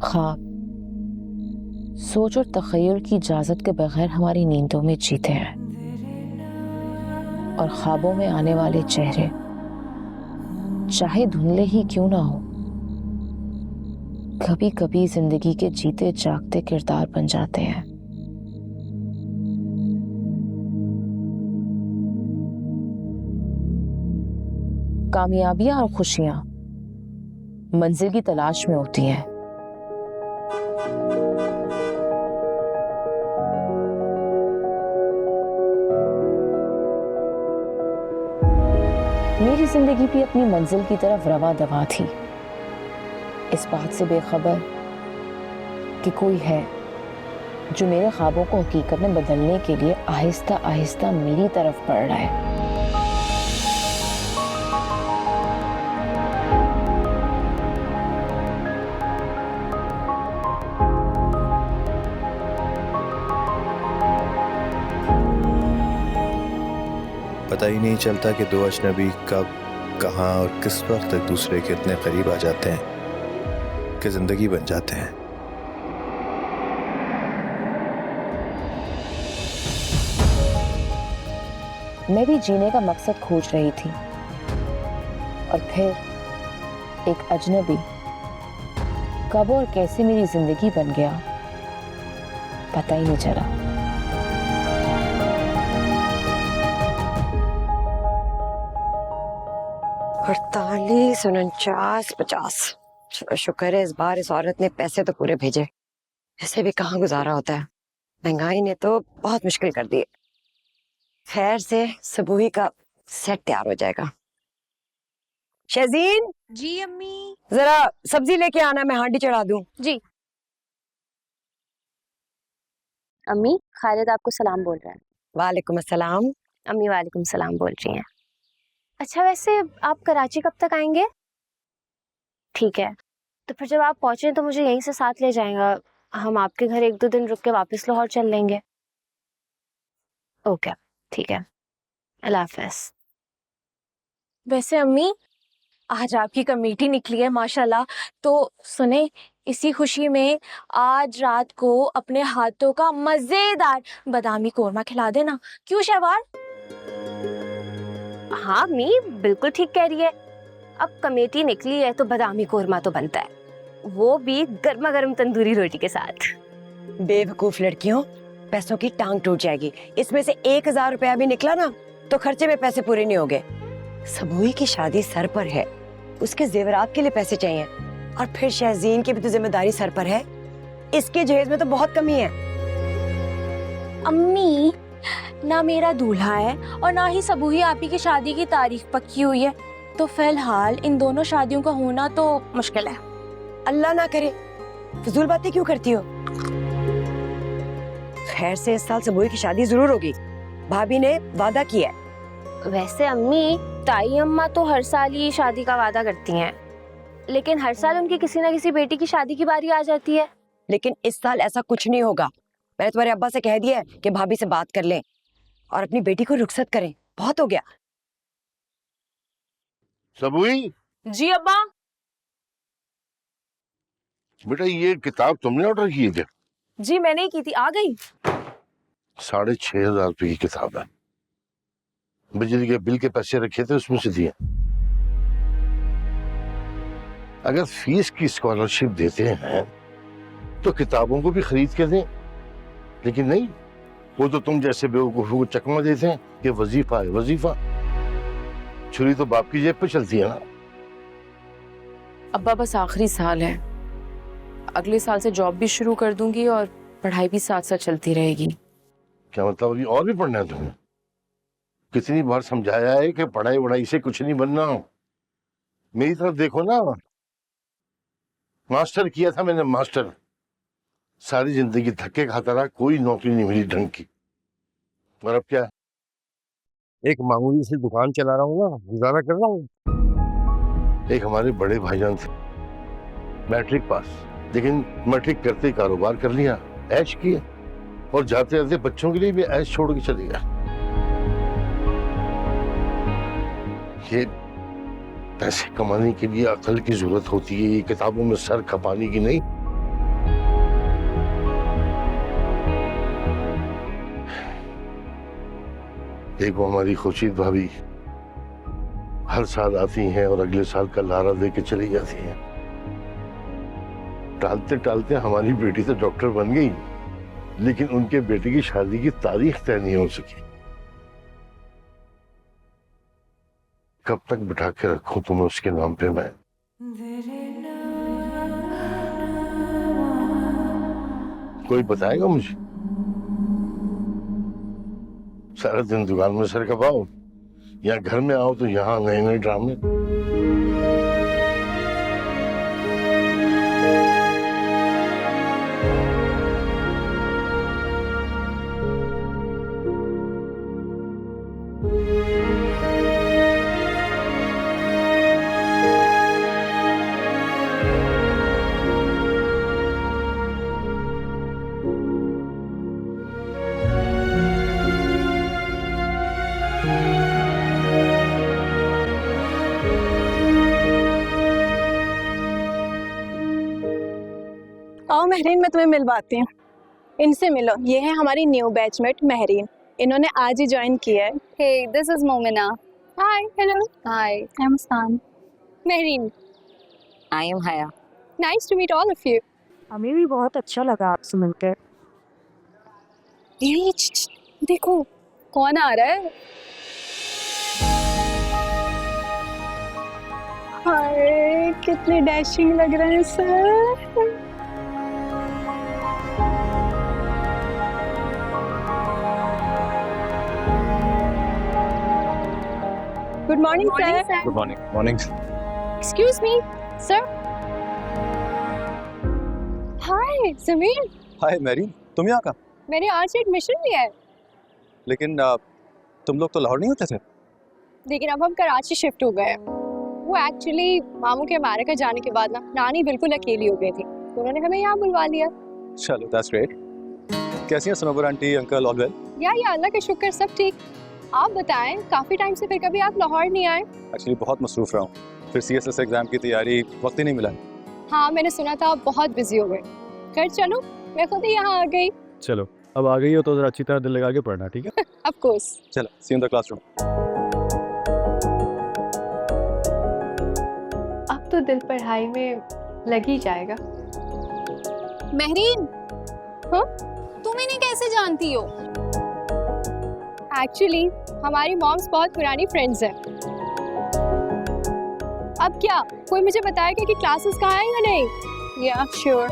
ख्वाब सोच और तखय्युल की इजाजत के बगैर हमारी नींदों में जीते हैं, और ख्वाबों में आने वाले चेहरे चाहे धुंधले ही क्यों ना हो, कभी कभी जिंदगी के जीते जागते किरदार बन जाते हैं। कामयाबियां और खुशियां मंजिल की तलाश में होती हैं, मेरी जिंदगी भी अपनी मंजिल की तरफ रवा दवा थी, इस बात से बेखबर कि कोई है जो मेरे ख्वाबों को हकीकत में बदलने के लिए आहिस्ता आहिस्ता मेरी तरफ बढ़ रहा है। पता ही नहीं चलता कि दो अजनबी कब, कहां और किस वक्त एक दूसरे के इतने करीब आ जाते हैं कि जिंदगी बन जाते हैं। मैं भी जीने का मकसद खोज रही थी, और फिर एक अजनबी कब और कैसे मेरी जिंदगी बन गया, पता ही नहीं चला। 48, 49, 50। शुक्र है इस बार इस औरत ने पैसे तो पूरे भेजे, ऐसे भी कहाँ गुजारा होता है, महंगाई ने तो बहुत मुश्किल कर दी। खैर से सबूही का सेट तैयार हो जाएगा। शहजीन। जी अम्मी। जरा सब्जी लेके आना, मैं हांडी चढ़ा दूं। जी अम्मी, खालिद आपको सलाम बोल रहा है। वालेकुम अस्सलाम। अम्मी वालेकुम सलाम बोल रही हैं। अच्छा वैसे आप कराची कब तक आएंगे? ठीक है, तो फिर जब आप पहुंचे तो मुझे यहीं से साथ ले जाएगा, हम आपके घर 1-2 दिन रुक के वापस लाहौर चल लेंगे। ओके ठीक है, अल्लाह हाफ़िज़। वैसे अम्मी आज आपकी कमेटी निकली है माशाल्लाह, तो सुने इसी खुशी में आज रात को अपने हाथों का मजेदार बादामी कोरमा खिला देना, क्यों शहवार? हाँ अम्मी बिल्कुल ठीक कह रही है, अब कमेटी निकली है तो बादामी कोरमा तो बनता है, वो भी गर्मा गर्म तंदूरी रोटी के साथ। बेवकूफ लड़कियों, पैसों की टांग टूट जाएगी। इसमें से 1000 रुपया भी निकला ना तो खर्चे में पैसे पूरे नहीं होंगे। सबूही की शादी सर पर है, उसके जेवरात के लिए पैसे चाहिए, और फिर शहजीन की भी तो जिम्मेदारी सर पर है, इसके जहेज में तो बहुत कमी है। अम्मी ना मेरा दूल्हा है और ना ही सबूही आपी की शादी की तारीख पक्की हुई है, तो फिलहाल इन दोनों शादियों का होना तो मुश्किल है। अल्लाह ना करे, फजूल बातें क्यों करती हो? खैर से इस साल सबूही की शादी जरूर होगी, भाभी ने वादा किया है। वैसे अम्मी ताई अम्मा तो हर साल ही शादी का वादा करती हैं, लेकिन हर साल उनकी किसी ना किसी बेटी की शादी की बारी आ जाती है। लेकिन इस साल ऐसा कुछ नहीं होगा। मैंने तुम्हारे अब्बा से कह दिया है कि भाभी से बात कर लें और अपनी बेटी को रुखसत करें, बहुत हो गया। सबूही। जी अब्बा। बेटा ये किताब तुमने ऑर्डर की है क्या? जी मैंने ही की थी, आ गई। 6500 रुपए की किताब है, बिजली के बिल के पैसे रखे थे उसमें से दिए। अगर फीस की स्कॉलरशिप देते हैं तो किताबों को भी खरीद के दें, लेकिन नहीं, वो तो तुम जैसे बेवकूफों को चकमा देते हैं कि वजीफा है वजीफा। छुरी तो बाप की जेब पे चलती है ना। अब्बा बस आखिरी साल है, अगले साल से जॉब भी शुरू कर दूंगी और पढ़ाई भी साथ साथ चलती रहेगी। क्या मतलब अभी और भी पढ़ना है तुम्हें? कितनी बार समझाया है कि पढ़ाई वढ़ाई से कुछ नहीं बनना। मेरी तरफ देखो ना, मास्टर किया था मैंने, मास्टर। सारी जिंदगी धक्के खाता रहा, कोई नौकरी नहीं मिली ढंग की। और अब क्या, एक मामूली सी दुकान चला रहा हूँ ना, गुजारा कर रहा हूँ। एक हमारे बड़े भाईजान थे, मैट्रिक पास, लेकिन मैट्रिक करते ही कारोबार कर लिया, ऐश किया, और जाते जाते बच्चों के लिए भी ऐश छोड़ के चले गया। ये पैसे कमाने के लिए अकल की जरूरत होती है, ये किताबों में सर खपाने की नहीं। एक वो हमारी खुर्शीद भाभी हर साल आती हैं और अगले साल का लारा दे के चली जाती हैं। टालते टालते हमारी बेटी तो डॉक्टर बन गई, लेकिन उनके बेटे की शादी की तारीख तय नहीं हो सकी। कब तक बिठा के रखूं तुम्हें उसके नाम पे मैं? कोई बताएगा मुझे? सारा दिन दुकान में सर कपाओ, या घर में आओ तो यहाँ नए नए ड्रामे। आओ महरीन, मैं तुम्हें मिलवाती हूँ। इनसे मिलो, ये है हमारी न्यू बैचमेट महरीन। इन्होंने आज ही ज्वाइन किया है। Hey, this is Momina. Hi, hello, Hi. I am Muskan. Mahreen, I am Haya. Nice to meet all of you. हमें भी बहुत अच्छा लगा आपसे मिलकर। देखो कौन आ रहा है। हाय, कितने डैशिंग लग रहे हैं sir. Good morning sir. Good morning. Morning. Excuse me sir. Hi Zameen, hi Mary, तुम यहाँ का? मैंने आज एडमिशन लिया है, लेकिन तुम लोग तो लाहौर नहीं होते थे? लेकिन अब हम कराची शिफ्ट हो गए हैं। वो एक्चुअली मामू के अमेरिका जाने के बाद ना नानी बिल्कुल अकेली हो गई थी, तो उन्होंने हमें यहाँ बुलवा लिया। चलो दैट्स ग्रेट। कैसी हैं Sanobar aunty, uncle, all well? या अल्लाह का शुक्र, सब ठीक। आप बताएं, काफी टाइम से फिर कभी आप लाहौर नहीं आए? एक्चुअली बहुत मसरूफ रहा हूँ, फिर CSS एग्जाम की तैयारी, वक्त ही नहीं मिला। हाँ, मैंने सुना था आप बहुत बिजी हो गए। घर चलो, मैं खुद ही यहाँ आ गई। चलो, अब आ गई हो तो जरा अच्छी तरह दिल लगा के पढ़ना, ठीक है? Of course. चलो, सी यू इन द क्लासरूम। अब तो दिल पढ़ाई में लग ही जाएगा। महरीन, हाँ? तुम इन्हें कैसे जानती हो? एक्चुअली हमारी मॉम्स बहुत पुरानी फ्रेंड्स हैं। अब क्या कोई मुझे बताएगा कि क्लासेस कहाँ हैं या नहीं? या श्योर।